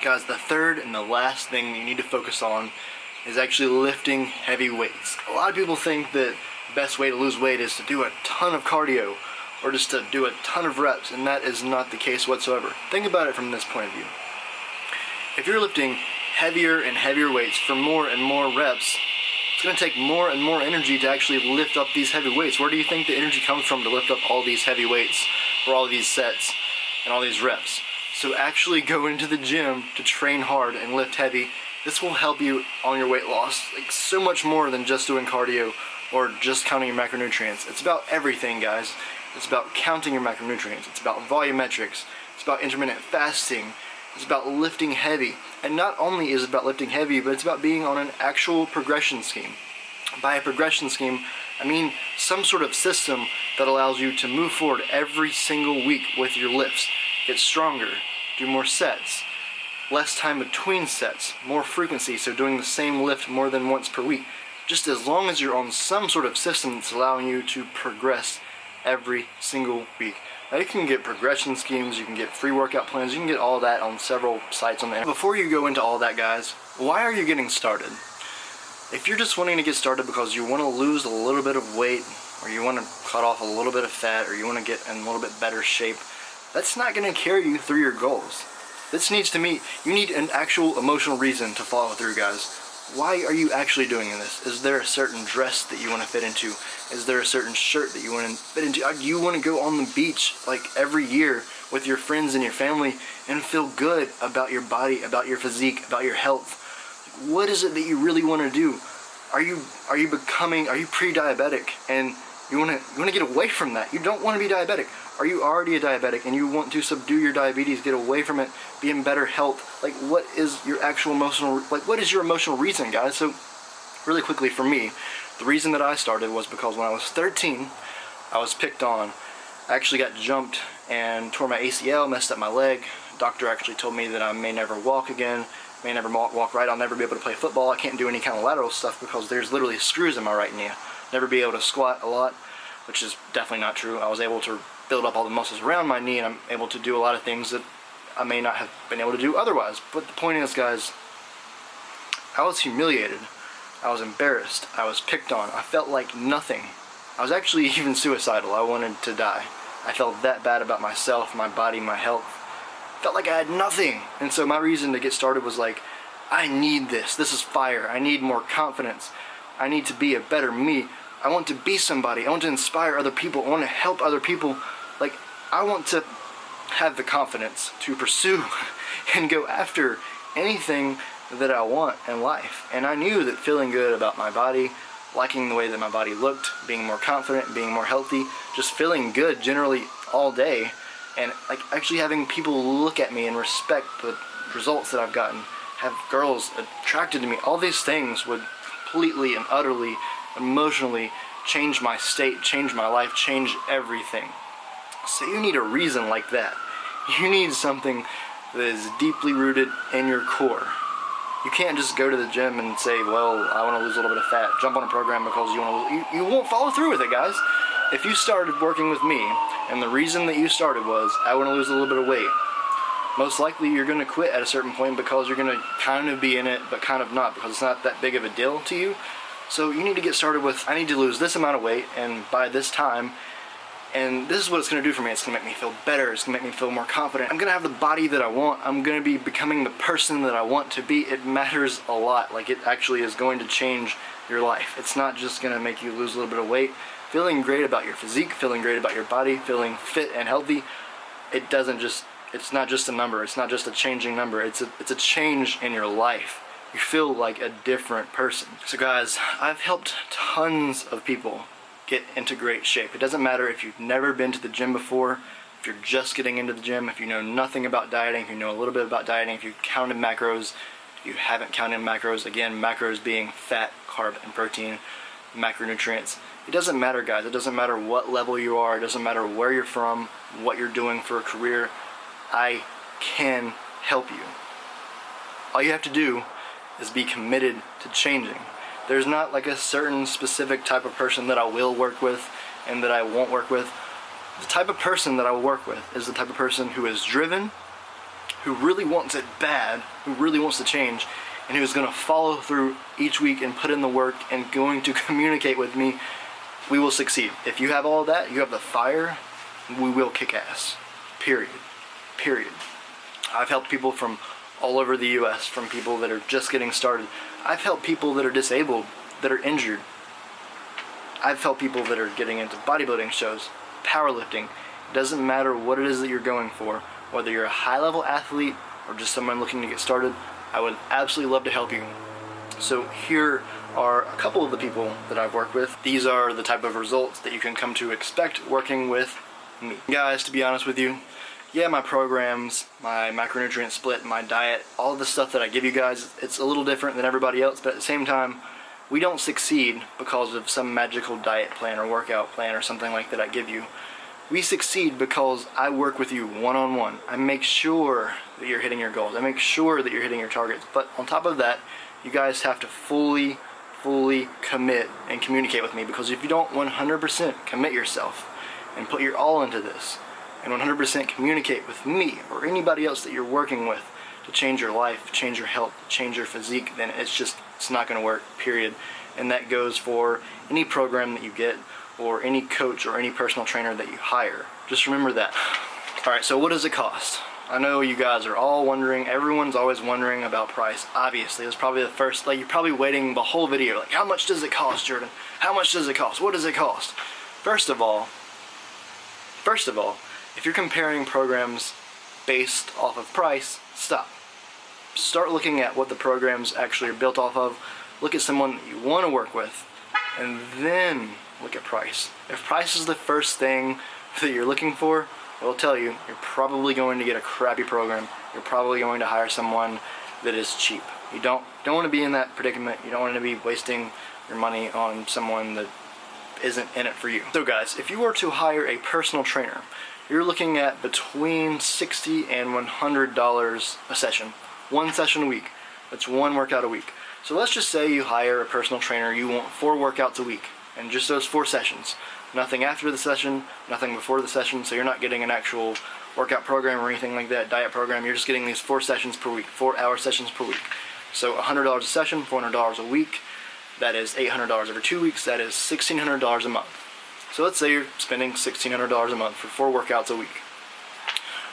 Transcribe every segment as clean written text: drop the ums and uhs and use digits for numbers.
Guys, the third and the last thing you need to focus on is actually lifting heavy weights. A lot of people think that the best way to lose weight is to do a ton of cardio or just to do a ton of reps, and that is not the case whatsoever. Think about it from this point of view. If you're lifting heavier and heavier weights for more and more reps, it's going to take more and more energy to actually lift up these heavy weights. Where do you think the energy comes from to lift up all these heavy weights for all these sets and all these reps? So actually go into the gym to train hard and lift heavy. This will help you on your weight loss, like so much more than just doing cardio or just counting your macronutrients. It's about everything, guys. It's about counting your macronutrients. It's about volumetrics. It's about intermittent fasting. It's about lifting heavy. And not only is it about lifting heavy, but it's about being on an actual progression scheme. By a progression scheme, I mean some sort of system that allows you to move forward every single week with your lifts. Get stronger, do more sets, less time between sets, more frequency, so doing the same lift more than once per week. Just as long as you're on some sort of system that's allowing you to progress every single week. Now you can get progression schemes, you can get free workout plans, you can get all that on several sites on the internet. Before you go into all that, guys, why are you getting started? If you're just wanting to get started because you want to lose a little bit of weight, or you want to cut off a little bit of fat, or you want to get in a little bit better shape, that's not going to carry you through your goals. You need an actual emotional reason to follow through, guys. Why are you actually doing this? Is there a certain dress that you want to fit into? Is there a certain shirt that you want to fit into? Do you want to go on the beach like every year with your friends and your family and feel good about your body, about your physique, about your health? What is it that you really want to do? Are you pre-diabetic and you want to get away from that? You don't want to be diabetic. Are you already a diabetic and you want to subdue your diabetes, get away from it, be in better health? Like, what is your actual what is your emotional reason, guys? So really quickly, for me, the reason that I started was because when I was 13, I was picked on. I actually got jumped and tore my ACL, messed up my leg. Doctor actually told me that I may never walk again, may never walk right, I'll never be able to play football, I can't do any kind of lateral stuff because there's literally screws in my right knee. Never be able to squat a lot, which is definitely not true. I was able to build up all the muscles around my knee, and I'm able to do a lot of things that I may not have been able to do otherwise. But the point is, guys, I was humiliated. I was embarrassed. I was picked on. I felt like nothing. I was actually even suicidal. I wanted to die. I felt that bad about myself, my body, my health. I felt like I had nothing. And so my reason to get started was like, I need this. This is fire. I need more confidence. I need to be a better me. I want to be somebody. I want to inspire other people. I want to help other people. Like, I want to have the confidence to pursue and go after anything that I want in life. And I knew that feeling good about my body, liking the way that my body looked, being more confident, being more healthy, just feeling good generally all day, and like actually having people look at me and respect the results that I've gotten, have girls attracted to me, all these things would completely and utterly emotionally change my state, change my life, change everything. So you need a reason like that. You need something that is deeply rooted in your core. You can't just go to the gym and say, well, I want to lose a little bit of fat, jump on a program because you want to lose. You won't follow through with it, guys. If you started working with me, and the reason that you started was, I want to lose a little bit of weight, most likely you're going to quit at a certain point because you're going to kind of be in it, but kind of not, because it's not that big of a deal to you. So you need to get started with, I need to lose this amount of weight, and by this time, and this is what it's going to do for me. It's going to make me feel better. It's going to make me feel more confident. I'm going to have the body that I want. I'm going to be becoming the person that I want to be. It matters a lot. Like, it actually is going to change your life. It's not just going to make you lose a little bit of weight. Feeling great about your physique, feeling great about your body, feeling fit and healthy, it's not just a number. It's not just a changing number. It's a change in your life. You feel like a different person. So guys, I've helped tons of people get into great shape. It doesn't matter if you've never been to the gym before, if you're just getting into the gym, if you know nothing about dieting, if you know a little bit about dieting, if you've counted macros, if you haven't counted macros, again, macros being fat, carb, and protein, macronutrients. It doesn't matter, guys. It doesn't matter what level you are. It doesn't matter where you're from, what you're doing for a career. I can help you. All you have to do is be committed to changing. There's not like a certain specific type of person that I will work with and that I won't work with. The type of person that I will work with is the type of person who is driven, who really wants it bad, who really wants to change, and who's going to follow through each week and put in the work and going to communicate with me, we will succeed. If you have all that, you have the fire, we will kick ass. Period. Period. I've helped people from all over the US, from people that are just getting started. I've helped people that are disabled, that are injured. I've helped people that are getting into bodybuilding shows, powerlifting. It doesn't matter what it is that you're going for, whether you're a high-level athlete or just someone looking to get started, I would absolutely love to help you. So here are a couple of the people that I've worked with. These are the type of results that you can come to expect working with me. Guys, to be honest with you, yeah, my programs, my macronutrient split, my diet, all of the stuff that I give you guys, it's a little different than everybody else, but at the same time, we don't succeed because of some magical diet plan or workout plan or something like that I give you. We succeed because I work with you one-on-one. I make sure that you're hitting your goals. I make sure that you're hitting your targets. But on top of that, you guys have to fully commit and communicate with me, because if you don't 100% commit yourself and put your all into this and 100% communicate with me or anybody else that you're working with to change your life, change your health, change your physique, then it's not going to work, period. And that goes for any program that you get or any coach or any personal trainer that you hire. Just remember that. Alright, so what does it cost? I know you guys are all wondering, everyone's always wondering about price. Obviously, it's probably the first, you're probably waiting the whole video, like, how much does it cost, Jordan? How much does it cost? What does it cost? First of all, if you're comparing programs based off of price, stop. Start looking at what the programs actually are built off of. Look at someone that you want to work with, and then look at price. If price is the first thing that you're looking for, I will tell you, you're probably going to get a crappy program. You're probably going to hire someone that is cheap. You don't want to be in that predicament. You don't want to be wasting your money on someone that isn't in it for you. So guys, if you were to hire a personal trainer, you're looking at between $60 and $100 a session. One session a week. That's one workout a week. So let's just say you hire a personal trainer, you want 4 workouts a week, and just those 4 sessions. Nothing after the session, nothing before the session, so you're not getting an actual workout program or anything like that, diet program. You're just getting these 4 sessions per week, 4-hour sessions per week. So $100 a session, $400 a week, that is $800 over 2 weeks, that is $1,600 a month. So let's say you're spending $1,600 a month for 4 workouts a week.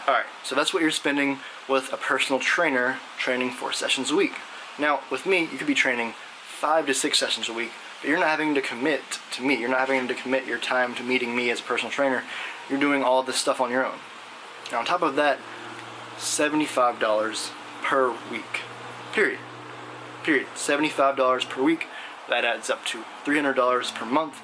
Alright, so that's what you're spending with a personal trainer training 4 sessions a week. Now, with me, you could be training 5 to 6 sessions a week, but you're not having to commit to me. You're not having to commit your time to meeting me as a personal trainer. You're doing all this stuff on your own. Now, on top of that, $75 per week. Period. $75 per week. That adds up to $300 per month.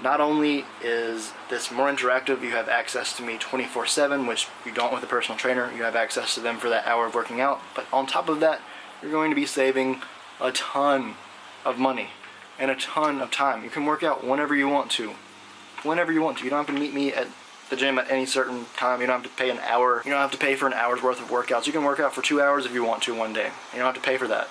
Not only is this more interactive, you have access to me 24/7, which you don't with a personal trainer. You have access to them for that hour of working out. But on top of that, you're going to be saving a ton of money and a ton of time. You can work out whenever you want to. Whenever you want to. You don't have to meet me at the gym at any certain time. You don't have to pay an hour. You don't have to pay for an hour's worth of workouts. You can work out for 2 hours if you want to one day. You don't have to pay for that.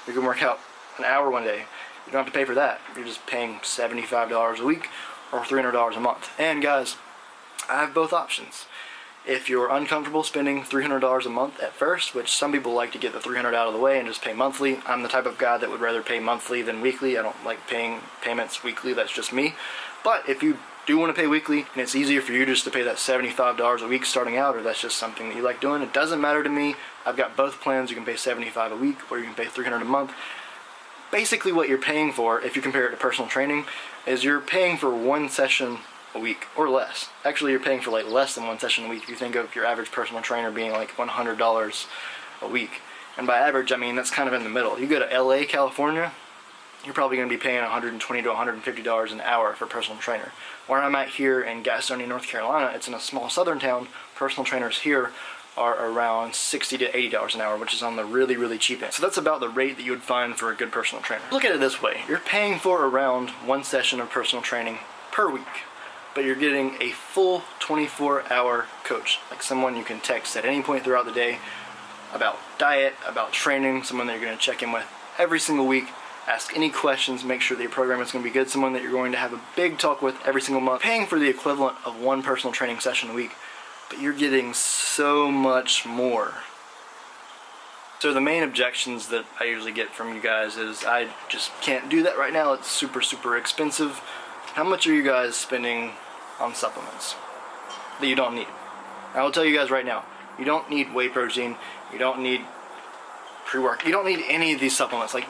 You can work out an hour one day. You don't have to pay for that. You're just paying $75 a week or $300 a month. And guys, I have both options. If you're uncomfortable spending $300 a month at first, which some people like to get the $300 out of the way and just pay monthly, I'm the type of guy that would rather pay monthly than weekly. I don't like paying payments weekly, that's just me. But if you do want to pay weekly, and it's easier for you just to pay that $75 a week starting out, or that's just something that you like doing, it doesn't matter to me. I've got both plans. You can pay $75 a week, or you can pay $300 a month. Basically what you're paying for, if you compare it to personal training, is you're paying for 1 session a week or less. Actually, you're paying for like less than 1 session a week if you think of your average personal trainer being like $100 a week. And by average, I mean that's kind of in the middle. You go to LA, California, you're probably going to be paying $120 to $150 an hour for a personal trainer. Where I'm at here in Gastonia, North Carolina, it's in a small southern town. Personal trainers here are around $60 to $80 an hour, which is on the really, really cheap end. So that's about the rate that you would find for a good personal trainer. Look at it this way. You're paying for around 1 session of personal training per week, but you're getting a full 24-hour coach, like someone you can text at any point throughout the day about diet, about training, someone that you're going to check in with every single week, ask any questions, make sure that your program is going to be good, someone that you're going to have a big talk with every single month, paying for the equivalent of 1 personal training session a week, but you're getting so much more So the main objections that I usually get from you guys is I just can't do that right now. It's super expensive. How much are you guys spending on supplements that you don't need? I will tell you guys right now, you don't need whey protein, you don't need pre-work, you don't need any of these supplements. Like,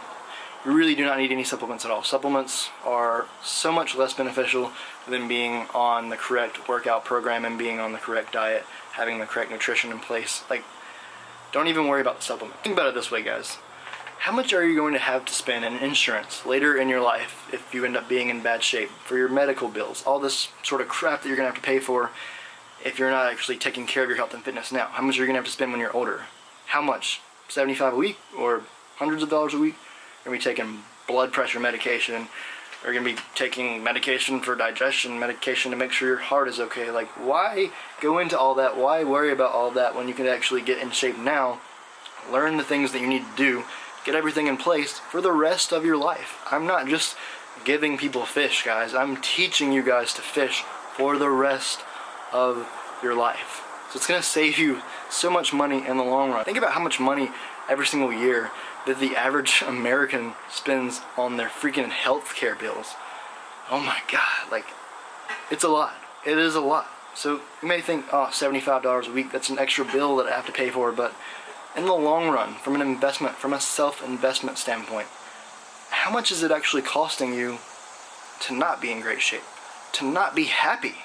you really do not need any supplements at all. Supplements are so much less beneficial than being on the correct workout program and being on the correct diet, having the correct nutrition in place. Like, don't even worry about the supplement. Think about it this way, guys. How much are you going to have to spend in insurance later in your life if you end up being in bad shape, for your medical bills, all this sort of crap that you're going to have to pay for if you're not actually taking care of your health and fitness now? How much are you going to have to spend when you're older? How much? $75 a week or hundreds of dollars a week? You're going to be taking blood pressure medication, or you're going to be taking medication for digestion, medication to make sure your heart is okay. Like, why go into all that? Why worry about all that when you can actually get in shape now, learn the things that you need to do, get everything in place for the rest of your life? I'm not just giving people fish, guys. I'm teaching you guys to fish for the rest of your life. So it's going to save you so much money in the long run. Think about how much money every single year that the average American spends on their freaking healthcare bills. Oh my God, like, it's a lot. It is a lot. So you may think, oh, $75 a week, that's an extra bill that I have to pay for, but in the long run, from an investment, from a self-investment standpoint, how much is it actually costing you to not be in great shape, to not be happy?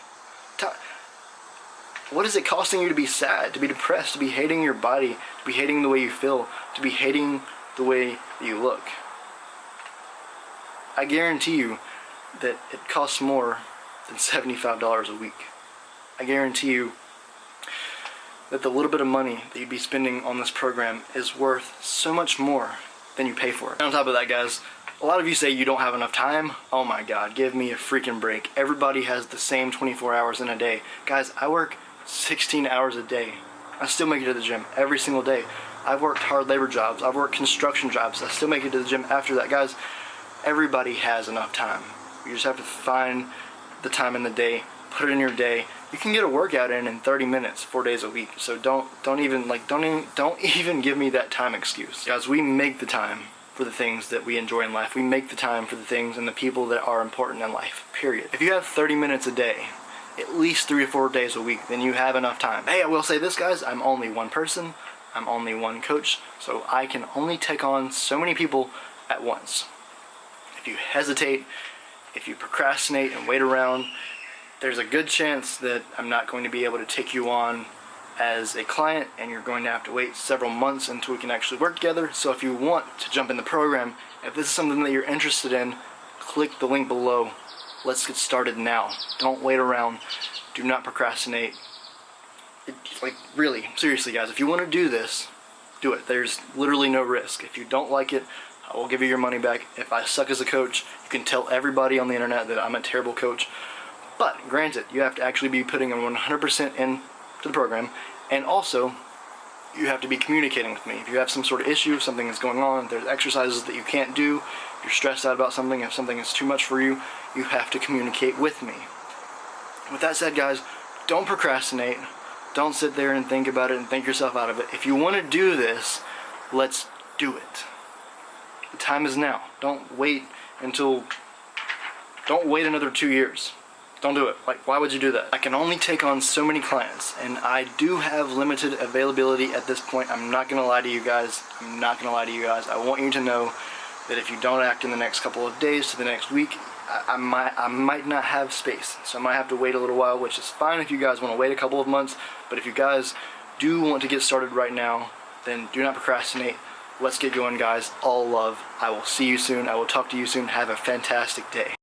What is it costing you to be sad, to be depressed, to be hating your body, to be hating the way you feel, to be hating the way you look? I guarantee you that it costs more than $75 a week. I guarantee you that the little bit of money that you'd be spending on this program is worth so much more than you pay for it. And on top of that, guys, a lot of you say you don't have enough time. Oh my God, give me a freaking break. Everybody has the same 24 hours in a day. Guys, I work 16 hours a day. I still make it to the gym every single day. I've worked hard labor jobs. I've worked construction jobs. I still make it to the gym after that. Guys, everybody has enough time. You just have to find the time in the day, put it in your day. You can get a workout in 30 minutes, 4 days a week. So don't even give me that time excuse. Guys, we make the time for the things that we enjoy in life. We make the time for the things and the people that are important in life, period. If you have 30 minutes a day, at least 3 or 4 days a week, then you have enough time. Hey, I will say this, guys, I'm only one person, I'm only one coach, so I can only take on so many people at once. If you hesitate, if you procrastinate and wait around, there's a good chance that I'm not going to be able to take you on as a client, and you're going to have to wait several months until we can actually work together. So if you want to jump in the program, if this is something that you're interested in, click the link below. Let's get started now. Don't wait around. Do not procrastinate. Like, really, seriously, guys, if you want to do this, do it. There's literally no risk. If you don't like it, I will give you your money back. If I suck as a coach, you can tell everybody on the internet that I'm a terrible coach. But granted, you have to actually be putting 100% into the program, and also you have to be communicating with me. If you have some sort of issue, if something is going on, if there's exercises that you can't do, if you're stressed out about something, if something is too much for you, you have to communicate with me. With that said, guys, don't procrastinate. Don't sit there and think about it and think yourself out of it. If you want to do this, let's do it. The time is now. Don't wait another 2 years. Don't do it. Like, why would you do that? I can only take on so many clients, and I do have limited availability at this point. I'm not going to lie to you guys. I want you to know that if you don't act in the next couple of days to the next week, I might not have space. So I might have to wait a little while, which is fine if you guys want to wait a couple of months. But if you guys do want to get started right now, then do not procrastinate. Let's get going, guys. All love. I will see you soon. I will talk to you soon. Have a fantastic day.